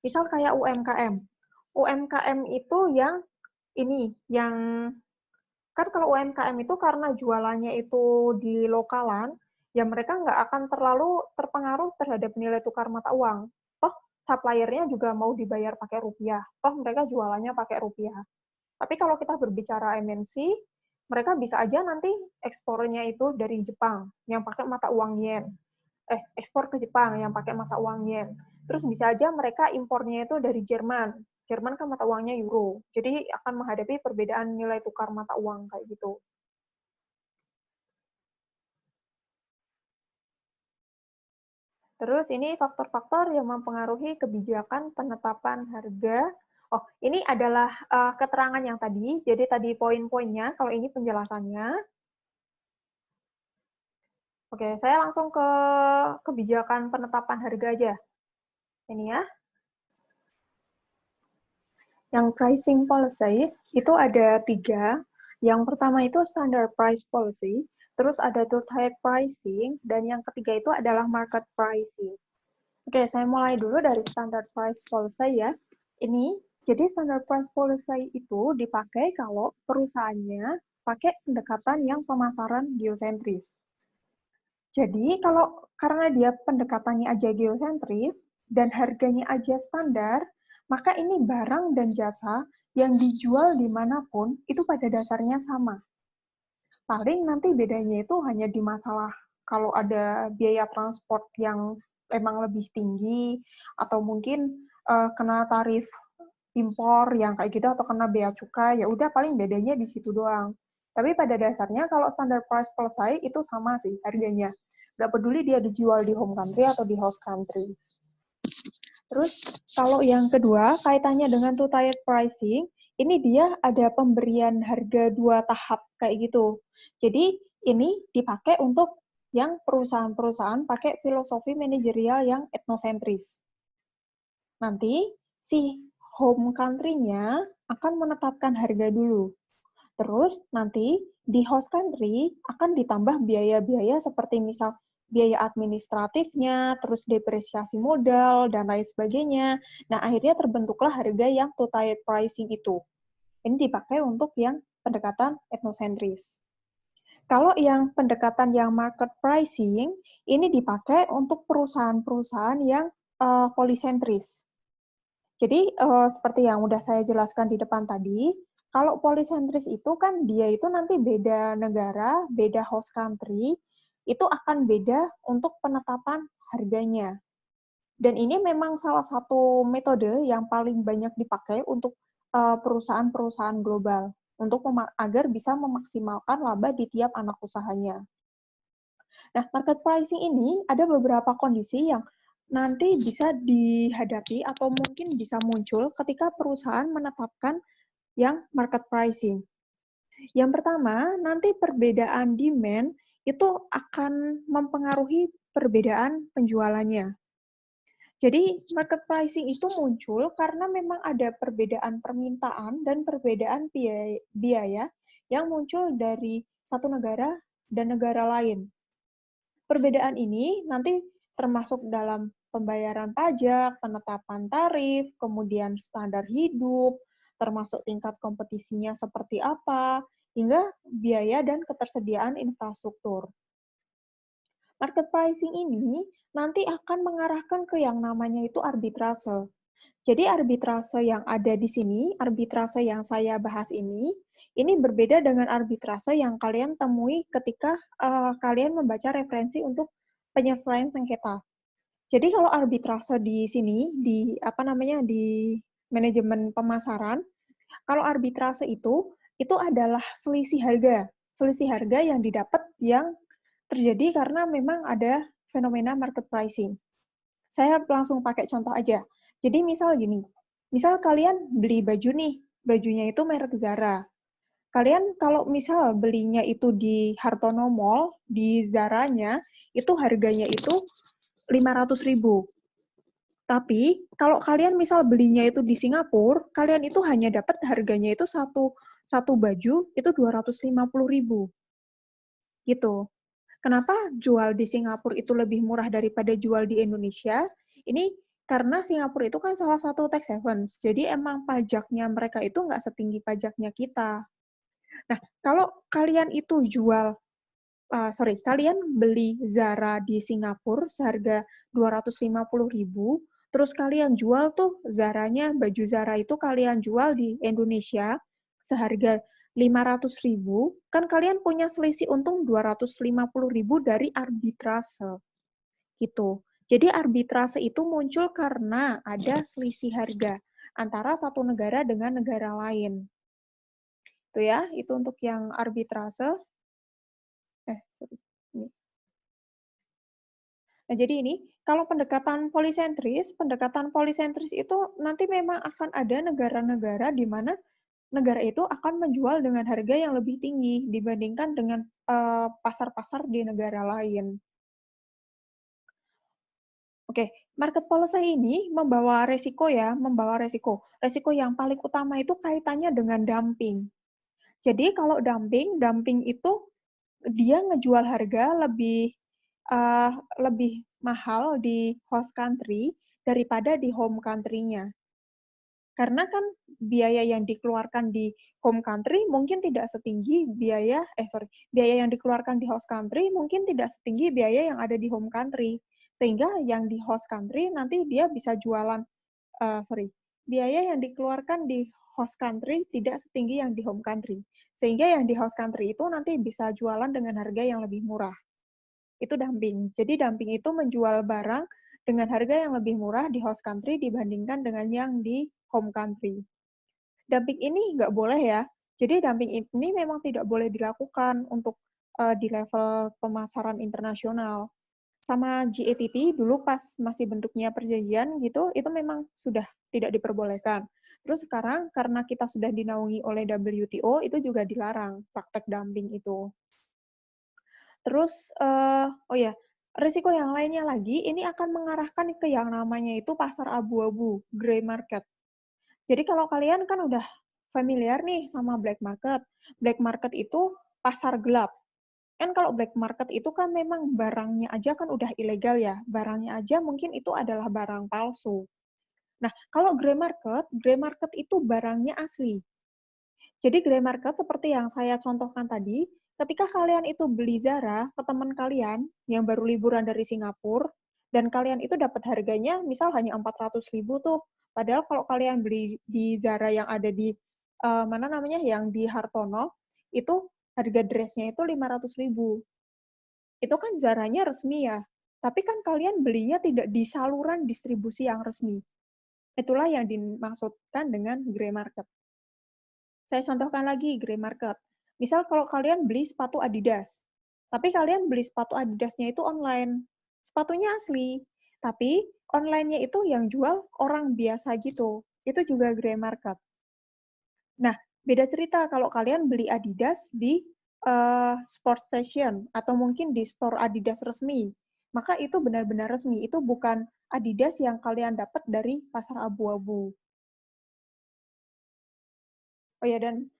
Speaker 1: Misal kayak UMKM. UMKM itu yang kan kalau UMKM itu karena jualannya itu di lokalan, ya mereka nggak akan terlalu terpengaruh terhadap nilai tukar mata uang. Toh, suppliernya juga mau dibayar pakai rupiah. Toh, mereka jualannya pakai rupiah. Tapi kalau kita berbicara MNC, mereka bisa aja nanti ekspornya itu dari Jepang, yang pakai mata uang yen. Ekspor ke Jepang yang pakai mata uang yen. Terus bisa aja mereka impornya itu dari Jerman. Jerman kan mata uangnya euro. Jadi akan menghadapi perbedaan nilai tukar mata uang kayak gitu. Terus ini faktor-faktor yang mempengaruhi kebijakan penetapan harga. Oh, ini adalah keterangan yang tadi. Jadi tadi poin-poinnya, kalau ini penjelasannya. Oke, saya langsung ke kebijakan penetapan harga aja. Ini ya. Yang pricing policies itu ada 3. Yang pertama itu standard price policy, terus ada two-type pricing, dan yang ketiga itu adalah market pricing. Oke, saya mulai dulu dari standard price policy ya. Ini, jadi standard price policy itu dipakai kalau perusahaannya pakai pendekatan yang pemasaran geosentris. Jadi kalau karena dia pendekatannya aja geosentris dan harganya aja standar, maka ini barang dan jasa yang dijual dimanapun itu pada dasarnya sama. Paling nanti bedanya itu hanya di masalah kalau ada biaya transport yang emang lebih tinggi, atau mungkin kena tarif impor yang kayak gitu, atau kena bea cukai, ya udah paling bedanya di situ doang. Tapi pada dasarnya kalau standar price selesai itu sama sih harganya. Nggak peduli dia dijual di home country atau di host country. Terus kalau yang kedua, kaitannya dengan two-tiered pricing, ini dia ada pemberian harga 2 tahap kayak gitu. Jadi ini dipakai untuk yang perusahaan-perusahaan pakai filosofi manajerial yang etnosentris. Nanti si home country-nya akan menetapkan harga dulu. Terus nanti di host country akan ditambah biaya-biaya seperti misal biaya administratifnya, terus depresiasi modal, dan lain sebagainya. Nah, akhirnya terbentuklah harga yang two-tiered pricing itu. Ini dipakai untuk yang pendekatan etnosentris. Kalau yang pendekatan yang market pricing, ini dipakai untuk perusahaan-perusahaan yang polisentris. Jadi, seperti yang udah saya jelaskan di depan tadi, Kalau polisentris itu kan dia itu nanti beda negara, beda host country, itu akan beda untuk penetapan harganya. Dan ini memang salah satu metode yang paling banyak dipakai untuk perusahaan-perusahaan global untuk agar bisa memaksimalkan laba di tiap anak usahanya. Nah, market pricing ini ada beberapa kondisi yang nanti bisa dihadapi atau mungkin bisa muncul ketika perusahaan menetapkan yang market pricing. Yang pertama, nanti perbedaan demand itu akan mempengaruhi perbedaan penjualannya. Jadi, market pricing itu muncul karena memang ada perbedaan permintaan dan perbedaan biaya yang muncul dari satu negara dan negara lain. Perbedaan ini nanti termasuk dalam pembayaran pajak, penetapan tarif, kemudian standar hidup, termasuk tingkat kompetisinya seperti apa, hingga biaya dan ketersediaan infrastruktur. Market pricing ini nanti akan mengarahkan ke yang namanya itu arbitrase. Jadi arbitrase yang ada di sini, arbitrase yang saya bahas ini berbeda dengan arbitrase yang kalian temui ketika kalian membaca referensi untuk penyelesaian sengketa. Jadi kalau arbitrase di sini di manajemen pemasaran, kalau arbitrase itu adalah selisih harga yang didapat yang terjadi karena memang ada fenomena market pricing. Saya langsung pakai contoh aja. Jadi misal gini, misal kalian beli baju nih, bajunya itu merek Zara. Kalian kalau misal belinya itu di Hartono Mall, di Zara-nya, itu harganya itu 500.000. Tapi kalau kalian misal belinya itu di Singapura, kalian itu hanya dapat harganya itu satu baju itu 250.000. Gitu. Kenapa jual di Singapura itu lebih murah daripada jual di Indonesia? Ini karena Singapura itu kan salah satu tax havens. Jadi emang pajaknya mereka itu nggak setinggi pajaknya kita. Nah, kalau kalian itu kalian beli Zara di Singapura seharga 250.000, terus kalian jual tuh Zaranya, baju Zara itu kalian jual di Indonesia seharga 500.000, kan kalian punya selisih untung 250.000 dari arbitrase. Gitu. Jadi arbitrase itu muncul karena ada selisih harga antara satu negara dengan negara lain. Itu ya, itu untuk yang arbitrase. Sorry. Nah, jadi ini, kalau pendekatan polisentris itu nanti memang akan ada negara-negara di mana negara itu akan menjual dengan harga yang lebih tinggi dibandingkan dengan pasar-pasar di negara lain. Oke, market policy ini membawa resiko ya, Resiko yang paling utama itu kaitannya dengan dumping. Jadi kalau dumping itu dia ngejual harga lebih mahal di host country daripada di home country-nya. Karena kan biaya yang dikeluarkan di home country mungkin tidak setinggi biaya yang dikeluarkan di host country mungkin tidak setinggi biaya yang ada di home country. Sehingga yang di host country nanti dia bisa jualan, biaya yang dikeluarkan di host country tidak setinggi yang di home country. Sehingga yang di host country itu nanti bisa jualan dengan harga yang lebih murah. Itu dumping. Jadi dumping itu menjual barang dengan harga yang lebih murah di host country dibandingkan dengan yang di home country. Dumping ini nggak boleh ya. Jadi dumping ini memang tidak boleh dilakukan untuk di level pemasaran internasional. Sama GATT dulu pas masih bentuknya perjanjian gitu, itu memang sudah tidak diperbolehkan. Terus sekarang karena kita sudah dinaungi oleh WTO, itu juga dilarang praktek dumping itu. Terus, risiko yang lainnya lagi, ini akan mengarahkan ke yang namanya itu pasar abu-abu, gray market. Jadi kalau kalian kan udah familiar nih sama black market. Black market itu pasar gelap. Kan kalau black market itu kan memang barangnya aja kan udah ilegal ya. Barangnya aja mungkin itu adalah barang palsu. Nah, kalau gray market itu barangnya asli. Jadi gray market seperti yang saya contohkan tadi, ketika kalian itu beli Zara ke teman kalian yang baru liburan dari Singapura, dan kalian itu dapat harganya misal hanya 400.000 tuh. Padahal kalau kalian beli di Zara yang ada di mana namanya yang di Hartono itu harga dressnya itu 500.000. Itu kan Zara-nya resmi ya. Tapi kan kalian belinya tidak di saluran distribusi yang resmi. Itulah yang dimaksudkan dengan grey market. Saya contohkan lagi grey market. Misal kalau kalian beli sepatu Adidas, tapi kalian beli sepatu Adidasnya itu online. Sepatunya asli, tapi online-nya itu yang jual orang biasa gitu. Itu juga grey market. Nah, beda cerita kalau kalian beli Adidas di sport station atau mungkin di store Adidas resmi. Maka itu benar-benar resmi. Itu bukan Adidas yang kalian dapat dari pasar abu-abu. Oh ya, dan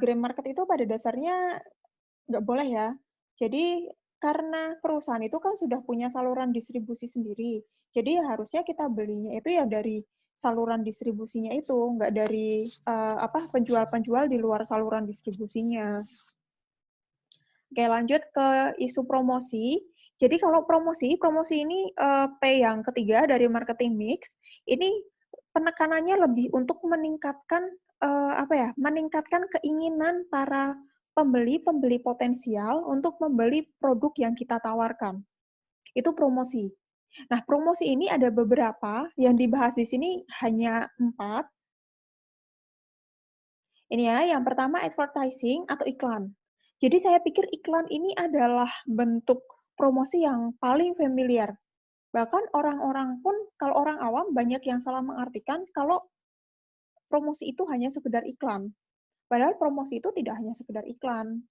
Speaker 1: grey market itu pada dasarnya nggak boleh ya. Jadi karena perusahaan itu kan sudah punya saluran distribusi sendiri. Jadi harusnya kita belinya itu ya dari saluran distribusinya itu, nggak dari penjual-penjual di luar saluran distribusinya. Oke, lanjut ke isu promosi. Jadi kalau promosi ini P yang ketiga dari marketing mix, ini penekanannya lebih untuk meningkatkan meningkatkan keinginan para pembeli potensial untuk membeli produk yang kita tawarkan. Itu promosi. Nah, promosi ini ada beberapa, yang dibahas di sini hanya 4. Ini ya, yang pertama advertising atau iklan. Jadi saya pikir iklan ini adalah bentuk promosi yang paling familiar. Bahkan orang-orang pun, kalau orang awam banyak yang salah mengartikan kalau promosi itu hanya sekedar iklan. Padahal promosi itu tidak hanya sekedar iklan.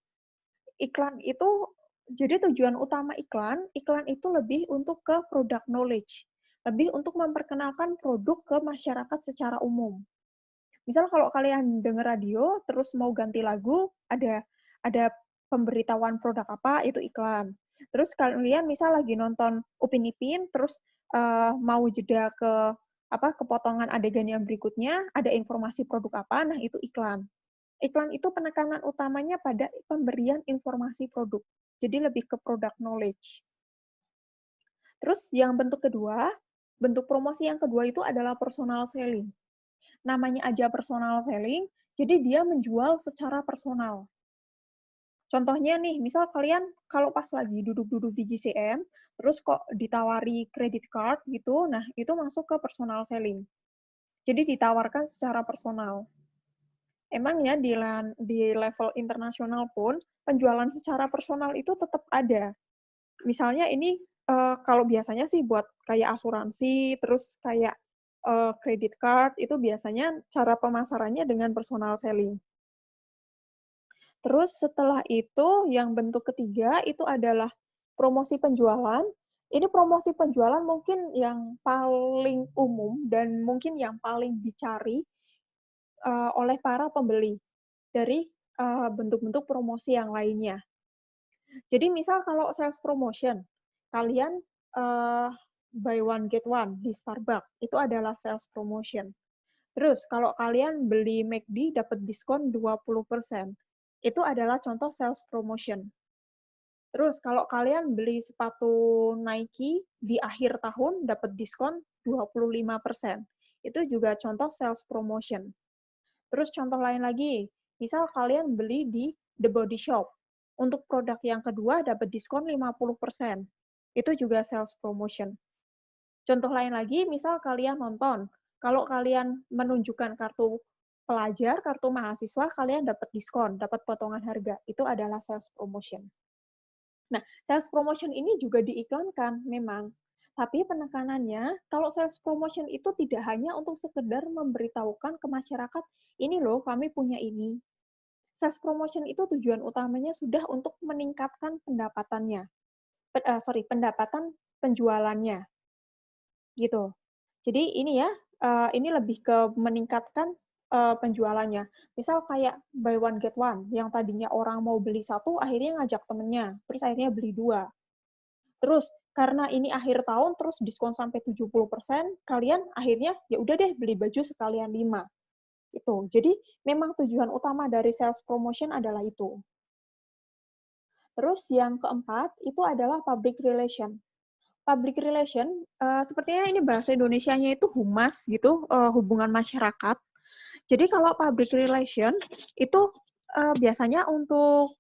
Speaker 1: Iklan itu, jadi tujuan utama iklan itu lebih untuk ke product knowledge. Lebih untuk memperkenalkan produk ke masyarakat secara umum. Misal kalau kalian dengar radio, terus mau ganti lagu, ada pemberitahuan produk apa, itu iklan. Terus kalian misal lagi nonton Upin Ipin, terus mau jeda ke potongan adegan yang berikutnya, ada informasi produk apa, nah itu iklan. Iklan itu penekanan utamanya pada pemberian informasi produk. Jadi lebih ke product knowledge. Terus yang bentuk kedua, bentuk promosi yang kedua itu adalah personal selling. Namanya aja personal selling, jadi dia menjual secara personal. Contohnya nih, misal kalian kalau pas lagi duduk-duduk di GCM, terus kok ditawari credit card gitu, nah itu masuk ke personal selling. Jadi ditawarkan secara personal. Emang ya di level internasional pun, penjualan secara personal itu tetap ada. Misalnya ini kalau biasanya sih buat kayak asuransi, terus kayak credit card, itu biasanya cara pemasarannya dengan personal selling. Terus setelah itu, yang bentuk ketiga itu adalah promosi penjualan. Ini promosi penjualan mungkin yang paling umum dan mungkin yang paling dicari oleh para pembeli dari bentuk-bentuk promosi yang lainnya. Jadi misal kalau sales promotion, kalian buy one get one di Starbucks, itu adalah sales promotion. Terus kalau kalian beli McD dapat diskon 20%, itu adalah contoh sales promotion. Terus kalau kalian beli sepatu Nike di akhir tahun dapat diskon 25%, itu juga contoh sales promotion. Terus contoh lain lagi, misal kalian beli di The Body Shop, untuk produk yang kedua dapat diskon 50%. Itu juga sales promotion. Contoh lain lagi, misal kalian nonton, kalau kalian menunjukkan kartu pelajar, kartu mahasiswa, kalian dapat diskon, dapat potongan harga. Itu adalah sales promotion. Nah, sales promotion ini juga diiklankan memang. Tapi penekanannya, kalau sales promotion itu tidak hanya untuk sekedar memberitahukan ke masyarakat, ini loh kami punya ini. Sales promotion itu tujuan utamanya sudah untuk meningkatkan pendapatannya. Pendapatan penjualannya. Gitu. Jadi ini ya, ini lebih ke meningkatkan penjualannya. Misal kayak buy one get one, yang tadinya orang mau beli satu, akhirnya ngajak temennya, terus akhirnya beli 2. Terus karena ini akhir tahun, terus diskon sampai 70%, kalian akhirnya ya udah deh beli baju sekalian 5. Itu. Jadi memang tujuan utama dari sales promotion adalah itu. Terus yang keempat itu adalah public relation. Public relation, sepertinya ini bahasa Indonesianya itu humas gitu, hubungan masyarakat. Jadi kalau public relation itu biasanya untuk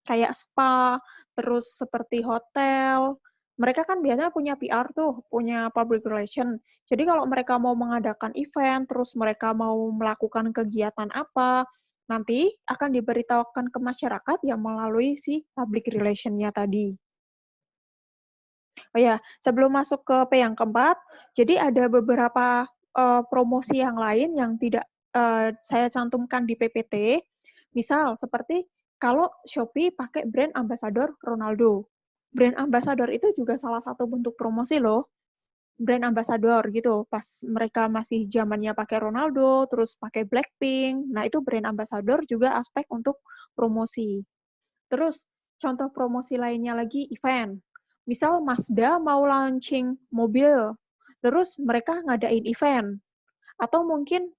Speaker 1: kayak spa, terus seperti hotel, mereka kan biasanya punya PR tuh, punya public relation. Jadi kalau mereka mau mengadakan event, terus mereka mau melakukan kegiatan apa, nanti akan diberitahukan ke masyarakat yang melalui si public relation-nya tadi. Oh ya, sebelum masuk ke P yang keempat, jadi ada beberapa promosi yang lain yang tidak saya cantumkan di PPT. Misal seperti kalau Shopee pakai brand ambassador Ronaldo. Brand ambassador itu juga salah satu bentuk promosi loh. Brand ambassador gitu. Pas mereka masih zamannya pakai Ronaldo, terus pakai Blackpink. Nah, itu brand ambassador juga aspek untuk promosi. Terus contoh promosi lainnya lagi event. Misal Mazda mau launching mobil, terus mereka ngadain event. Atau mungkin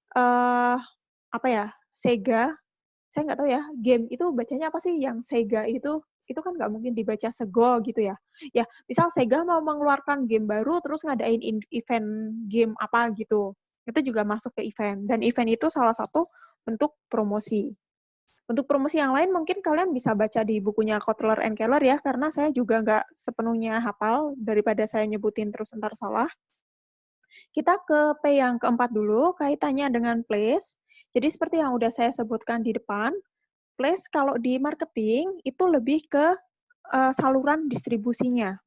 Speaker 1: apa ya, Sega, saya nggak tahu ya, game itu bacanya apa sih yang Sega itu kan nggak mungkin dibaca Sego gitu ya. Ya, misal Sega mau mengeluarkan game baru, terus ngadain event game apa gitu. Itu juga masuk ke event. Dan event itu salah satu bentuk promosi. Untuk promosi yang lain mungkin kalian bisa baca di bukunya Kotler and Keller ya, karena saya juga nggak sepenuhnya hafal daripada saya nyebutin terus ntar salah. Kita ke P yang keempat dulu, kaitannya dengan place. Jadi seperti yang udah saya sebutkan di depan, place kalau di marketing itu lebih ke saluran distribusinya.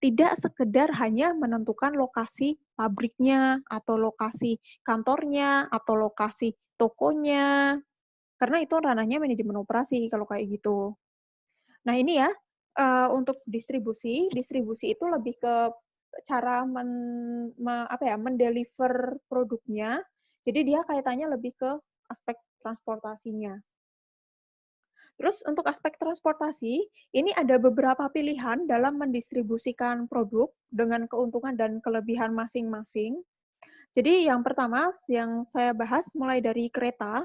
Speaker 1: Tidak sekedar hanya menentukan lokasi pabriknya, atau lokasi kantornya, atau lokasi tokonya, karena itu ranahnya manajemen operasi kalau kayak gitu. Nah ini ya, untuk distribusi itu lebih ke cara mendeliver produknya, jadi dia kaitannya lebih ke aspek transportasinya. Terus untuk aspek transportasi, ini ada beberapa pilihan dalam mendistribusikan produk dengan keuntungan dan kelebihan masing-masing. Jadi yang pertama yang saya bahas mulai dari kereta.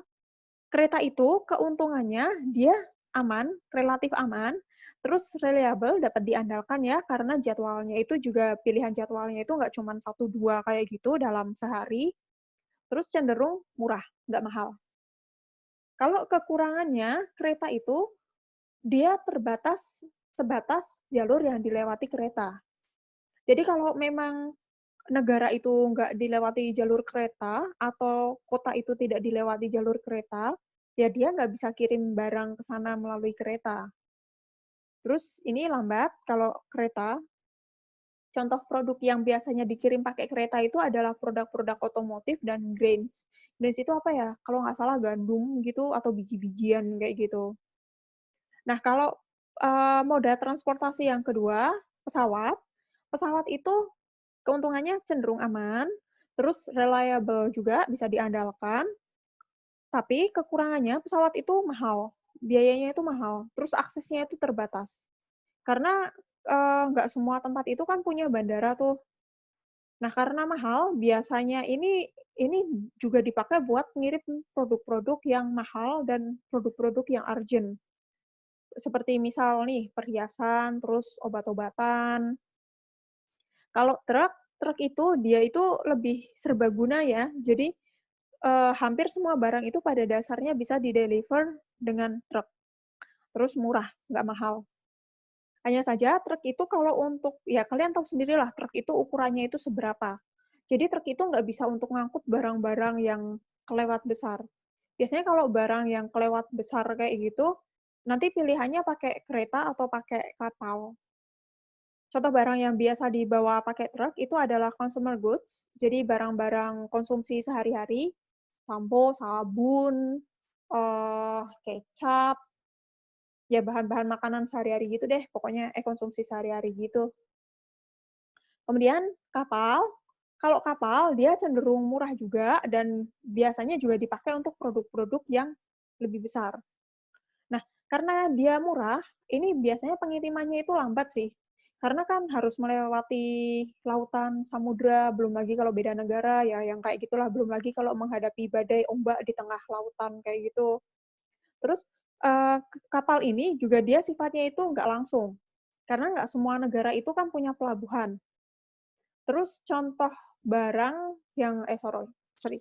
Speaker 1: Kereta itu keuntungannya dia aman, relatif aman, terus reliable, dapat diandalkan ya, karena jadwalnya itu juga pilihan jadwalnya itu nggak cuma 1-2 kayak gitu dalam sehari, terus cenderung murah, nggak mahal. Kalau kekurangannya, kereta itu dia sebatas jalur yang dilewati kereta. Jadi kalau memang negara itu nggak dilewati jalur kereta, atau kota itu tidak dilewati jalur kereta, ya dia nggak bisa kirim barang ke sana melalui kereta. Terus ini lambat kalau kereta. Contoh produk yang biasanya dikirim pakai kereta itu adalah produk-produk otomotif dan grains. Grains itu apa ya? Kalau nggak salah gandum gitu atau biji-bijian kayak gitu. Nah, kalau moda transportasi yang kedua, pesawat. Pesawat itu keuntungannya cenderung aman, terus reliable juga, bisa diandalkan, tapi kekurangannya pesawat itu mahal, biayanya itu mahal, terus aksesnya itu terbatas. Karena nggak semua tempat itu kan punya bandara tuh. Nah, karena mahal, biasanya ini juga dipakai buat ngirim produk-produk yang mahal dan produk-produk yang urgent. Seperti misal nih, perhiasan, terus obat-obatan. Kalau truk itu dia itu lebih serbaguna ya. Jadi hampir semua barang itu pada dasarnya bisa di-deliver dengan truk. Terus murah, nggak mahal. Hanya saja truk itu kalau untuk, ya kalian tahu sendirilah truk itu ukurannya itu seberapa. Jadi truk itu nggak bisa untuk ngangkut barang-barang yang kelewat besar. Biasanya kalau barang yang kelewat besar kayak gitu, nanti pilihannya pakai kereta atau pakai kapal. Contoh barang yang biasa dibawa pakai truk itu adalah consumer goods, jadi barang-barang konsumsi sehari-hari, sampo, sabun, kecap, ya bahan-bahan makanan sehari-hari gitu deh, pokoknya konsumsi sehari-hari gitu. Kemudian kapal, kalau kapal dia cenderung murah juga dan biasanya juga dipakai untuk produk-produk yang lebih besar. Nah, karena dia murah, ini biasanya pengirimannya itu lambat sih. Karena kan harus melewati lautan, samudra, belum lagi kalau beda negara, ya yang kayak gitulah, belum lagi kalau menghadapi badai ombak di tengah lautan kayak gitu. Terus kapal ini juga dia sifatnya itu nggak langsung, karena nggak semua negara itu kan punya pelabuhan. Terus contoh barang yang,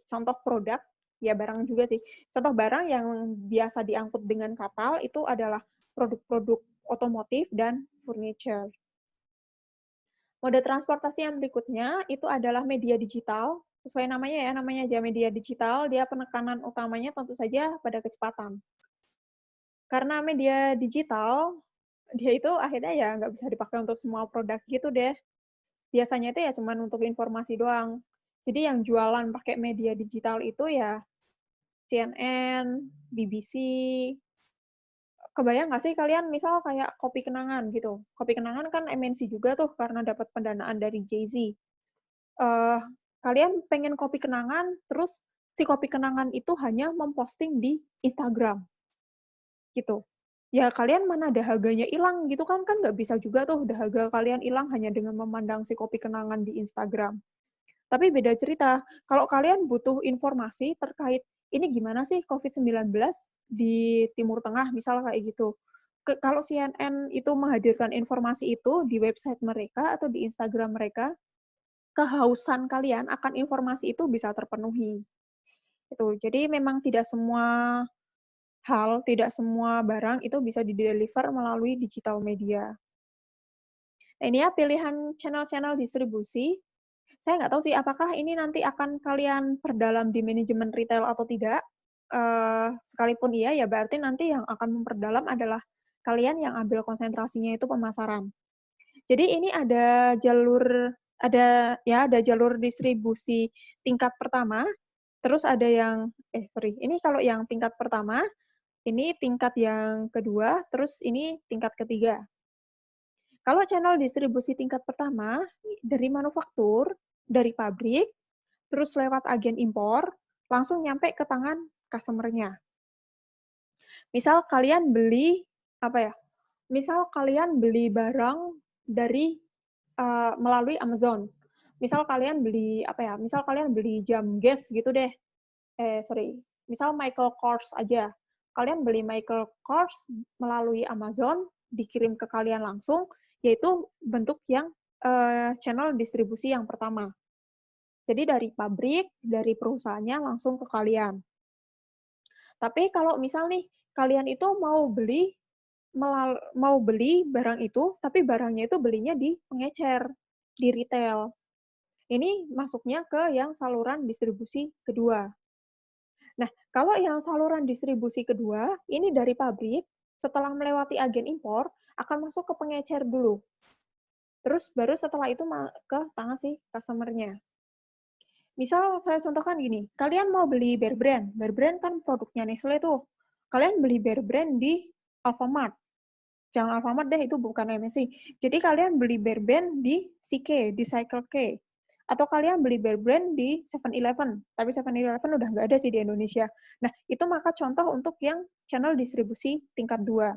Speaker 1: contoh produk, ya barang juga sih. Contoh barang yang biasa diangkut dengan kapal itu adalah produk-produk otomotif dan furniture. Mode transportasi yang berikutnya itu adalah media digital. Sesuai namanya ya, namanya aja media digital, dia penekanan utamanya tentu saja pada kecepatan. Karena media digital, dia itu akhirnya ya nggak bisa dipakai untuk semua produk gitu deh. Biasanya itu ya cuman untuk informasi doang. Jadi yang jualan pakai media digital itu ya CNN, BBC. Kebayang nggak sih kalian misal kayak Kopi Kenangan gitu. Kopi Kenangan kan MNC juga tuh karena dapat pendanaan dari Jay-Z. Kalian pengen kopi kenangan, terus si kopi kenangan itu hanya memposting di Instagram. Gitu. Ya kalian mana dahaganya hilang gitu kan nggak bisa juga tuh dahaga kalian hilang hanya dengan memandang si kopi kenangan di Instagram. Tapi beda cerita, kalau kalian butuh informasi terkait ini gimana sih COVID-19 di Timur Tengah, misal kayak gitu. Kalau CNN itu menghadirkan informasi itu di website mereka atau di Instagram mereka, kehausan kalian akan informasi itu bisa terpenuhi. Itu. Jadi memang tidak semua hal, tidak semua barang itu bisa di-deliver melalui digital media. Nah, ini ya pilihan channel-channel distribusi. Saya nggak tahu sih apakah ini nanti akan kalian perdalam di manajemen retail atau tidak. Sekalipun iya, ya berarti nanti yang akan memperdalam adalah kalian yang ambil konsentrasinya itu pemasaran. Jadi ini ada jalur distribusi tingkat pertama, terus ada yang ini kalau yang tingkat pertama, ini tingkat yang kedua, terus ini tingkat ketiga. Kalau channel distribusi tingkat pertama, dari manufaktur, dari pabrik, terus lewat agen impor, langsung nyampe ke tangan customer-nya. Misal kalian beli, misal kalian beli barang dari melalui Amazon. Misal kalian beli misal kalian beli jam Guess gitu deh. Misal Michael Kors aja. Kalian beli Michael Kors melalui Amazon, dikirim ke kalian langsung, yaitu bentuk yang channel distribusi yang pertama. Jadi dari pabrik, dari perusahaannya langsung ke kalian. Tapi kalau misal nih, kalian itu mau beli barang itu, tapi barangnya itu belinya di pengecer, di retail. Ini masuknya ke yang saluran distribusi kedua. Nah, kalau yang saluran distribusi kedua, ini dari pabrik, setelah melewati agen impor, akan masuk ke pengecer dulu. Terus baru setelah itu ke tangan si customer-nya. Misal saya contohkan gini, kalian mau beli Bear Brand. Bear Brand kan produknya Nestle tuh. Kalian beli Bear Brand di Alfamart. Jangan Alfamart deh, itu bukan MNC. Jadi kalian beli Bear Brand di CK, di Cycle K. Atau kalian beli Bear Brand di 7-Eleven. Tapi 7-Eleven udah nggak ada sih di Indonesia. Nah, itu maka contoh untuk yang channel distribusi tingkat 2.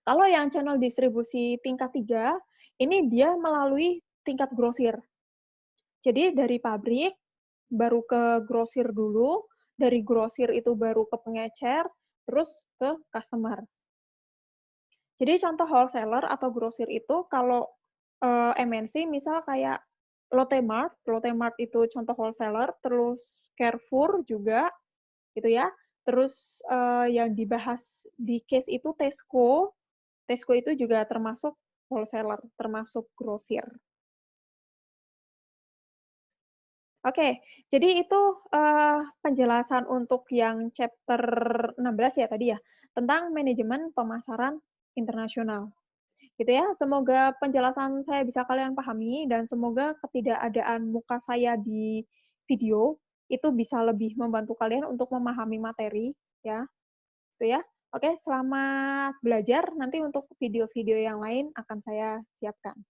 Speaker 1: Kalau yang channel distribusi tingkat 3, ini dia melalui tingkat grosir. Jadi dari pabrik, baru ke grosir dulu, dari grosir itu baru ke pengecer, terus ke customer. Jadi contoh wholesaler atau grosir itu kalau MNC misal kayak Lotte Mart itu contoh wholesaler, terus Carrefour juga, gitu ya. Terus yang dibahas di case itu Tesco itu juga termasuk wholesaler, termasuk grosir. Oke, jadi itu penjelasan untuk yang chapter 16 ya tadi ya, tentang manajemen pemasaran internasional. Gitu ya, semoga penjelasan saya bisa kalian pahami dan semoga ketidakadaan muka saya di video itu bisa lebih membantu kalian untuk memahami materi ya. Gitu ya. Oke, selamat belajar. Nanti untuk video-video yang lain akan saya siapkan.